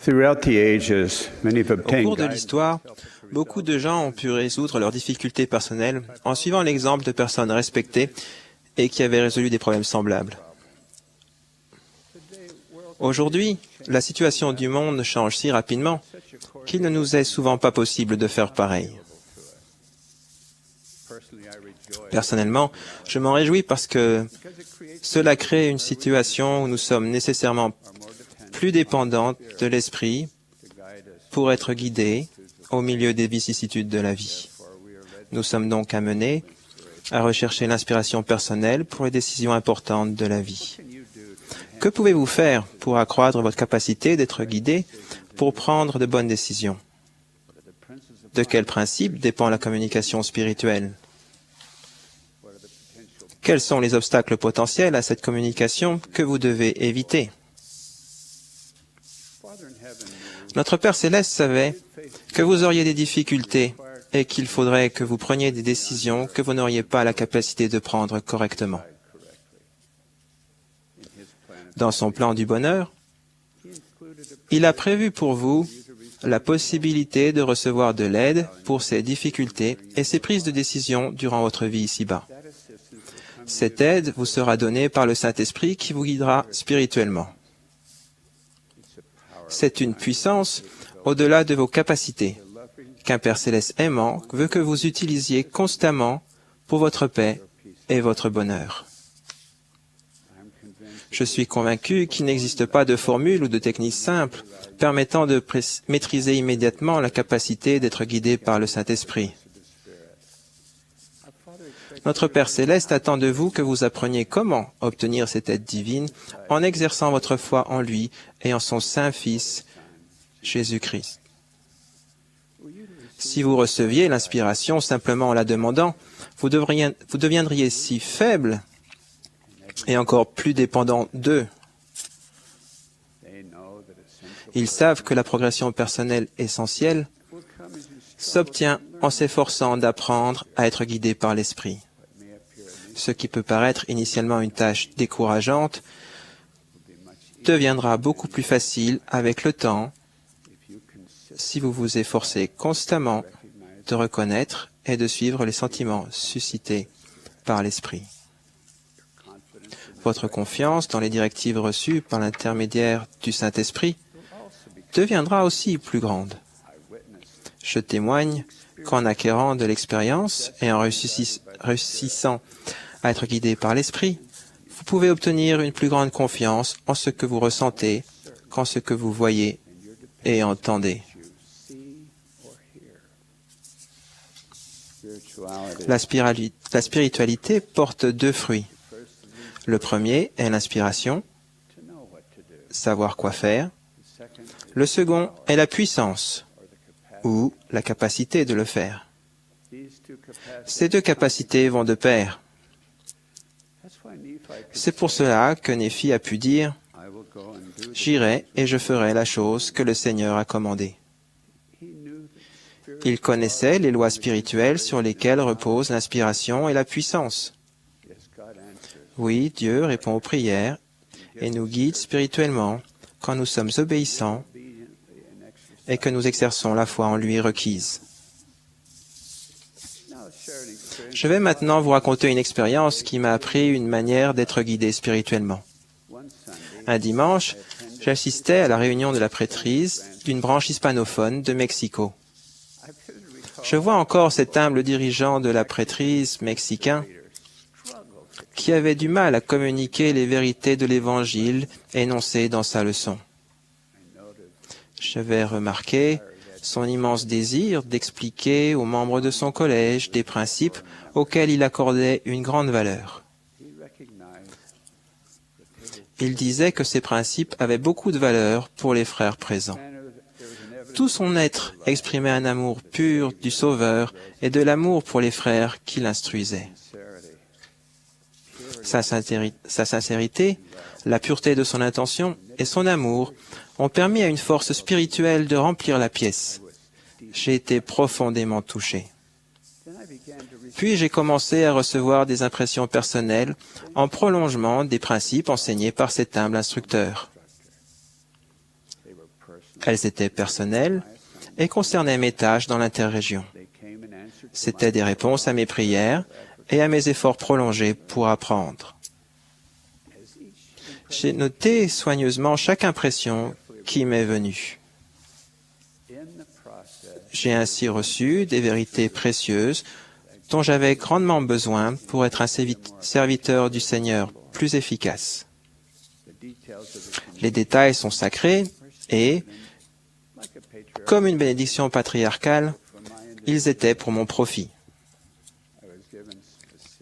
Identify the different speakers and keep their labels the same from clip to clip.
Speaker 1: Throughout the ages, many have
Speaker 2: Au
Speaker 1: obtained
Speaker 2: cours de
Speaker 1: guidance.
Speaker 2: l'histoire, beaucoup de gens ont pu résoudre leurs difficultés personnelles en suivant l'exemple de personnes respectées et qui avaient résolu des problèmes semblables. Aujourd'hui, la situation du monde change si rapidement qu'il ne nous est souvent pas possible de faire pareil. Personnellement, je m'en réjouis parce que cela crée une situation où nous sommes nécessairement plus dépendants de l'esprit pour être guidés au milieu des vicissitudes de la vie. Nous sommes donc amenés à rechercher l'inspiration personnelle pour les décisions importantes de la vie. Que pouvez-vous faire pour accroître votre capacité d'être guidé pour prendre de bonnes décisions? De quel principe dépend la communication spirituelle? Quels sont les obstacles potentiels à cette communication que vous devez éviter? Notre Père Céleste savait que vous auriez des difficultés et qu'il faudrait que vous preniez des décisions que vous n'auriez pas la capacité de prendre correctement. Dans son plan du bonheur, il a prévu pour vous la possibilité de recevoir de l'aide pour ces difficultés et ces prises de décision durant votre vie ici-bas. Cette aide vous sera donnée par le Saint-Esprit qui vous guidera spirituellement. C'est une puissance au-delà de vos capacités, qu'un Père Céleste aimant veut que vous utilisiez constamment pour votre paix et votre bonheur. Je suis convaincu qu'il n'existe pas de formule ou de technique simple permettant de maîtriser immédiatement la capacité d'être guidé par le Saint-Esprit. Notre Père Céleste attend de vous que vous appreniez comment obtenir cette aide divine en exerçant votre foi en lui et en son Saint-Fils, Jésus-Christ. Si vous receviez l'inspiration simplement en la demandant, vous deviendriez si faible et encore plus dépendant d'eux. Ils savent que la progression personnelle essentielle s'obtient en s'efforçant d'apprendre à être guidé par l'Esprit. Ce qui peut paraître initialement une tâche décourageante deviendra beaucoup plus facile avec le temps si vous vous efforcez constamment de reconnaître et de suivre les sentiments suscités par l'Esprit. Votre confiance dans les directives reçues par l'intermédiaire du Saint-Esprit deviendra aussi plus grande. Je témoigne qu'en acquérant de l'expérience et en réussissant à être guidé par l'Esprit, vous pouvez obtenir une plus grande confiance en ce que vous ressentez qu'en ce que vous voyez et entendez. La spiritualité porte deux fruits. Le premier est l'inspiration, savoir quoi faire. Le second est la puissance, ou la capacité de le faire. Ces deux capacités vont de pair. C'est pour cela que Néphi a pu dire « J'irai et je ferai la chose que le Seigneur a commandée ». Il connaissait les lois spirituelles sur lesquelles reposent l'inspiration et la puissance. Oui, Dieu répond aux prières et nous guide spirituellement quand nous sommes obéissants et que nous exerçons la foi en lui requise. Je vais maintenant vous raconter une expérience qui m'a appris une manière d'être guidé spirituellement. Un dimanche, j'assistais à la réunion de la prêtrise d'une branche hispanophone de Mexico. Je vois encore cet humble dirigeant de la prêtrise mexicain qui avait du mal à communiquer les vérités de l'Évangile énoncées dans sa leçon. J'avais remarqué son immense désir d'expliquer aux membres de son collège des principes auxquels il accordait une grande valeur. Il disait que ces principes avaient beaucoup de valeur pour les frères présents. Tout son être exprimait un amour pur du Sauveur et de l'amour pour les frères qui l'instruisaient. Sa sincérité, la pureté de son intention et son amour ont permis à une force spirituelle de remplir la pièce. J'ai été profondément touché. Puis j'ai commencé à recevoir des impressions personnelles en prolongement des principes enseignés par cet humble instructeur. Elles étaient personnelles et concernaient mes tâches dans l'interrégion. C'étaient des réponses à mes prières et à mes efforts prolongés pour apprendre. J'ai noté soigneusement chaque impression qui m'est venue. J'ai ainsi reçu des vérités précieuses dont j'avais grandement besoin pour être un serviteur du Seigneur plus efficace. Les détails sont sacrés et, comme une bénédiction patriarcale, ils étaient pour mon profit.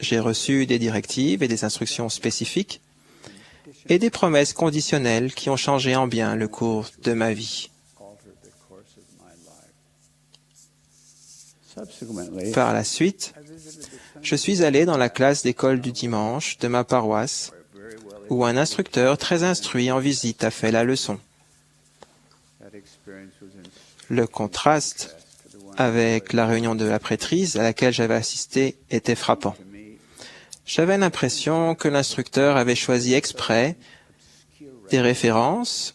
Speaker 2: J'ai reçu des directives et des instructions spécifiques et des promesses conditionnelles qui ont changé en bien le cours de ma vie. Par la suite, je suis allé dans la classe d'école du dimanche de ma paroisse où un instructeur très instruit en visite a fait la leçon. Le contraste avec la réunion de la prêtrise à laquelle j'avais assisté était frappant. J'avais l'impression que l'instructeur avait choisi exprès des références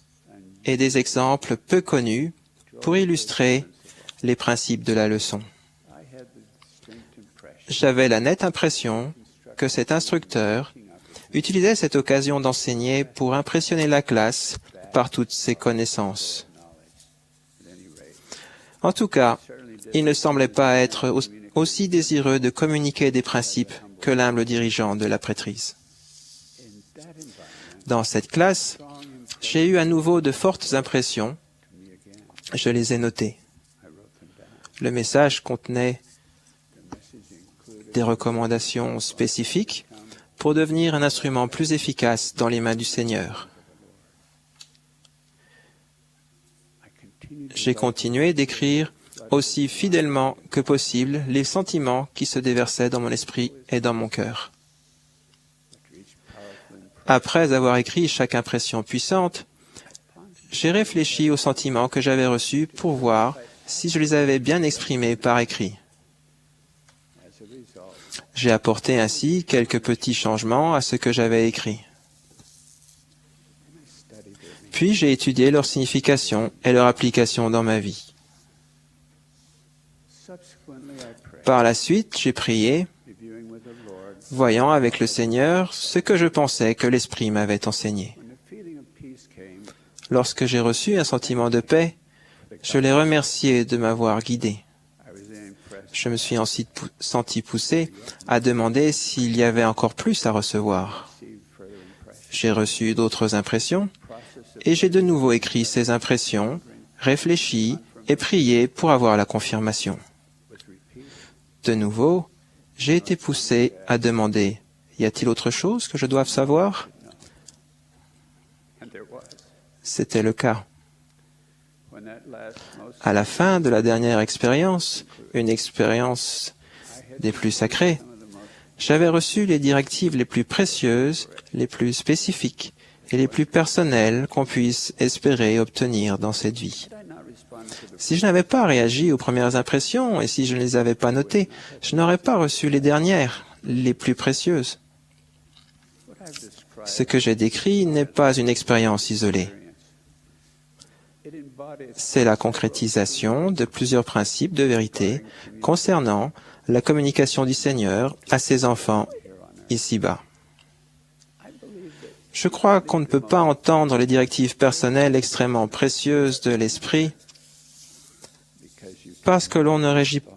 Speaker 2: et des exemples peu connus pour illustrer les principes de la leçon. J'avais la nette impression que cet instructeur utilisait cette occasion d'enseigner pour impressionner la classe par toutes ses connaissances. En tout cas, il ne semblait pas être aussi désireux de communiquer des principes que l'humble dirigeant de la prêtrise. Dans cette classe, j'ai eu à nouveau de fortes impressions. Je les ai notées. Le message contenait des recommandations spécifiques pour devenir un instrument plus efficace dans les mains du Seigneur. J'ai continué d'écrire aussi fidèlement que possible les sentiments qui se déversaient dans mon esprit et dans mon cœur. Après avoir écrit chaque impression puissante, j'ai réfléchi aux sentiments que j'avais reçus pour voir si je les avais bien exprimés par écrit. J'ai apporté ainsi quelques petits changements à ce que j'avais écrit. Puis j'ai étudié leur signification et leur application dans ma vie. Par la suite, j'ai prié, voyant avec le Seigneur ce que je pensais que l'Esprit m'avait enseigné. Lorsque j'ai reçu un sentiment de paix, je l'ai remercié de m'avoir guidé. Je me suis ensuite senti poussé à demander s'il y avait encore plus à recevoir. J'ai reçu d'autres impressions et j'ai de nouveau écrit ces impressions, réfléchi et prié pour avoir la confirmation. De nouveau, j'ai été poussé à demander « Y a-t-il autre chose que je doive savoir ?» C'était le cas. À la fin de la dernière expérience, une expérience des plus sacrées, j'avais reçu les directives les plus précieuses, les plus spécifiques et les plus personnelles qu'on puisse espérer obtenir dans cette vie. Si je n'avais pas réagi aux premières impressions et si je ne les avais pas notées, je n'aurais pas reçu les dernières, les plus précieuses. Ce que j'ai décrit n'est pas une expérience isolée. C'est la concrétisation de plusieurs principes de vérité concernant la communication du Seigneur à ses enfants ici-bas. Je crois qu'on ne peut pas entendre les directives personnelles extrêmement précieuses de l'Esprit parce que l'on ne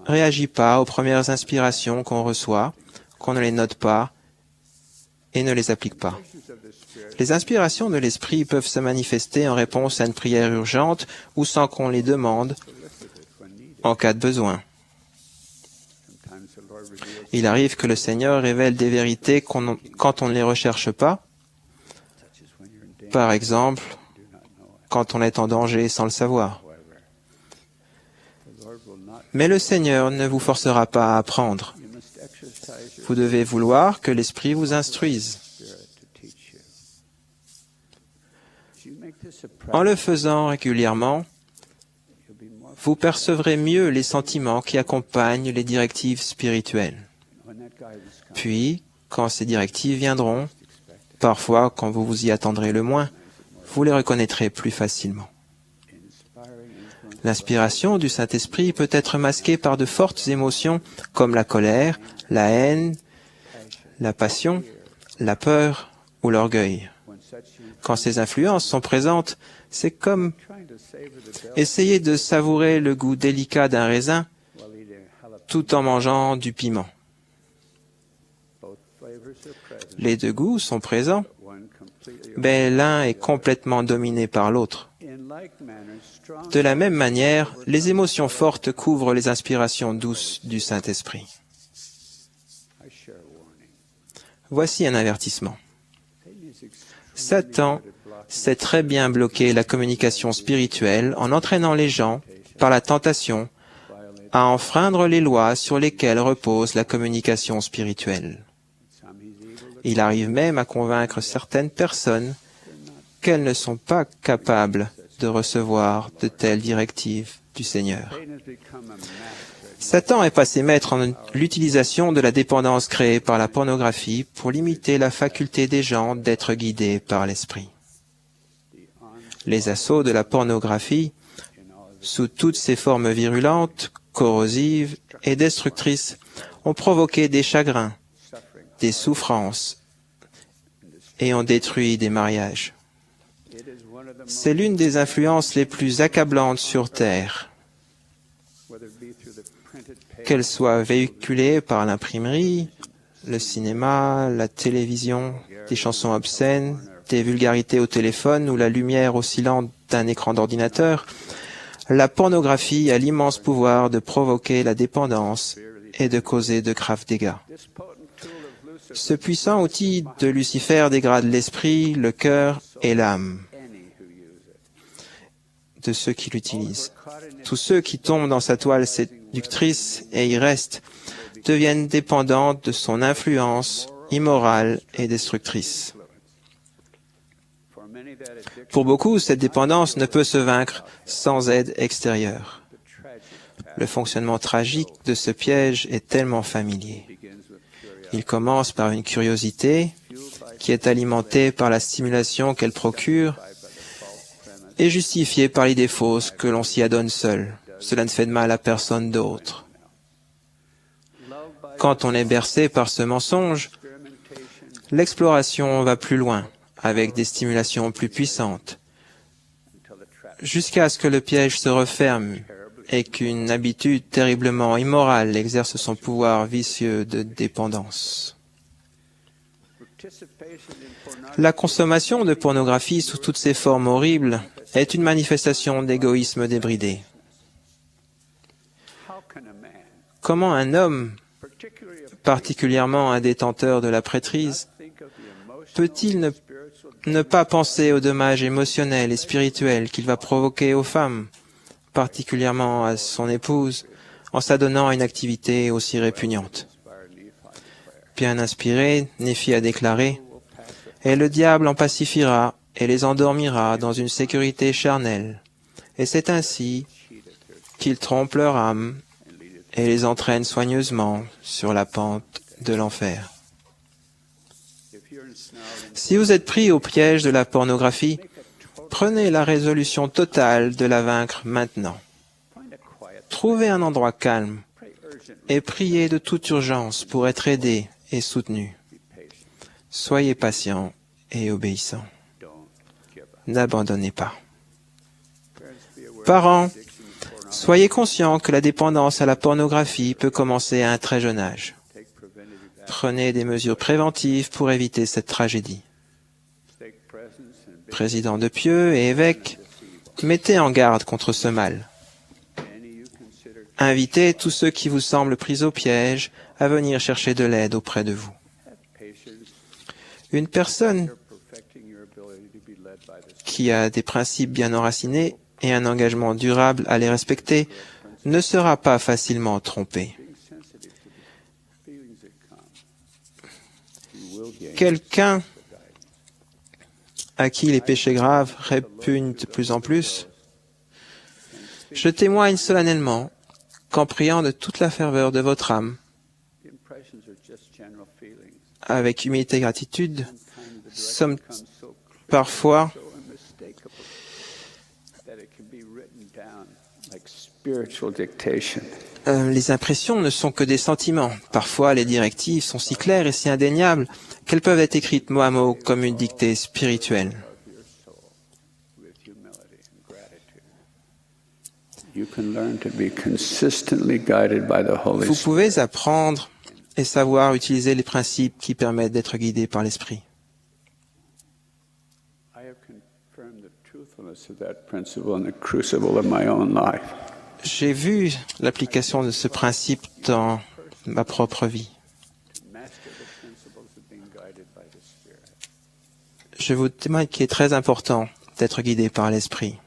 Speaker 2: réagit pas aux premières inspirations qu'on reçoit, qu'on ne les note pas et ne les applique pas. Les inspirations de l'Esprit peuvent se manifester en réponse à une prière urgente ou sans qu'on les demande en cas de besoin. Il arrive que le Seigneur révèle des vérités quand on ne les recherche pas. Par exemple, quand on est en danger sans le savoir. Mais le Seigneur ne vous forcera pas à apprendre. Vous devez vouloir que l'Esprit vous instruise. En le faisant régulièrement, vous percevrez mieux les sentiments qui accompagnent les directives spirituelles. Puis, quand ces directives viendront, parfois quand vous vous y attendrez le moins, vous les reconnaîtrez plus facilement. L'inspiration du Saint-Esprit peut être masquée par de fortes émotions comme la colère, la haine, la passion, la peur ou l'orgueil. Quand ces influences sont présentes, c'est comme essayer de savourer le goût délicat d'un raisin tout en mangeant du piment. Les deux goûts sont présents, mais l'un est complètement dominé par l'autre. De la même manière, les émotions fortes couvrent les inspirations douces du Saint-Esprit. Voici un avertissement. Satan sait très bien bloquer la communication spirituelle en entraînant les gens, par la tentation, à enfreindre les lois sur lesquelles repose la communication spirituelle. Il arrive même à convaincre certaines personnes qu'elles ne sont pas capables de recevoir de telles directives du Seigneur. Satan est passé maître en l'utilisation de la dépendance créée par la pornographie pour limiter la faculté des gens d'être guidés par l'Esprit. Les assauts de la pornographie, sous toutes ses formes virulentes, corrosives et destructrices, ont provoqué des chagrins, des souffrances et ont détruit des mariages. C'est l'une des influences les plus accablantes sur Terre. Qu'elle soit véhiculée par l'imprimerie, le cinéma, la télévision, des chansons obscènes, des vulgarités au téléphone ou la lumière oscillante d'un écran d'ordinateur, la pornographie a l'immense pouvoir de provoquer la dépendance et de causer de graves dégâts. Ce puissant outil de Lucifer dégrade l'esprit, le cœur et l'âme de ceux qui l'utilisent. Tous ceux qui tombent dans sa toile séductrice et y restent deviennent dépendants de son influence immorale et destructrice. Pour beaucoup, cette dépendance ne peut se vaincre sans aide extérieure. Le fonctionnement tragique de ce piège est tellement familier. Il commence par une curiosité qui est alimentée par la stimulation qu'elle procure et justifiée par l'idée fausse que l'on s'y adonne seul. Cela ne fait de mal à personne d'autre. Quand on est bercé par ce mensonge, l'exploration va plus loin, avec des stimulations plus puissantes, jusqu'à ce que le piège se referme et qu'une habitude terriblement immorale exerce son pouvoir vicieux de dépendance. La consommation de pornographie sous toutes ses formes horribles est une manifestation d'égoïsme débridé. Comment un homme, particulièrement un détenteur de la prêtrise, peut-il ne pas penser aux dommages émotionnels et spirituels qu'il va provoquer aux femmes, particulièrement à son épouse, en s'adonnant à une activité aussi répugnante? Bien inspiré, Néphi a déclaré « Et le diable en pacifiera et les endormira dans une sécurité charnelle. Et c'est ainsi qu'il trompe leur âme et les entraîne soigneusement sur la pente de l'enfer. » Si vous êtes pris au piège de la pornographie, prenez la résolution totale de la vaincre maintenant. Trouvez un endroit calme et priez de toute urgence pour être aidé et soutenu. Soyez patient et obéissant. N'abandonnez pas. Parents, soyez conscients que la dépendance à la pornographie peut commencer à un très jeune âge. Prenez des mesures préventives pour éviter cette tragédie. Président de Pieux et évêques, mettez en garde contre ce mal. Invitez tous ceux qui vous semblent pris au piège à venir chercher de l'aide auprès de vous. Une personne qui a des principes bien enracinés et un engagement durable à les respecter ne sera pas facilement trompée. Quelqu'un à qui les péchés graves répugnent de plus en plus, je témoigne solennellement qu'en priant de toute la ferveur de votre âme, avec humilité et gratitude, sommes parfois Les impressions ne sont que des sentiments. Parfois, les directives sont si claires et si indéniables qu'elles peuvent être écrites mot à mot comme une dictée spirituelle. Vous pouvez apprendre et savoir utiliser les principes qui permettent d'être guidé par l'Esprit. J'ai vu l'application de ce principe dans ma propre vie. Je vous témoigne qu'il est très important d'être guidé par l'Esprit.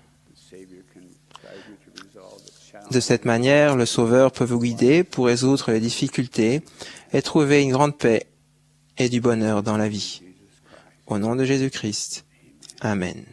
Speaker 2: De cette manière, le Sauveur peut vous guider pour résoudre les difficultés et trouver une grande paix et du bonheur dans la vie. Au nom de Jésus-Christ. Amen.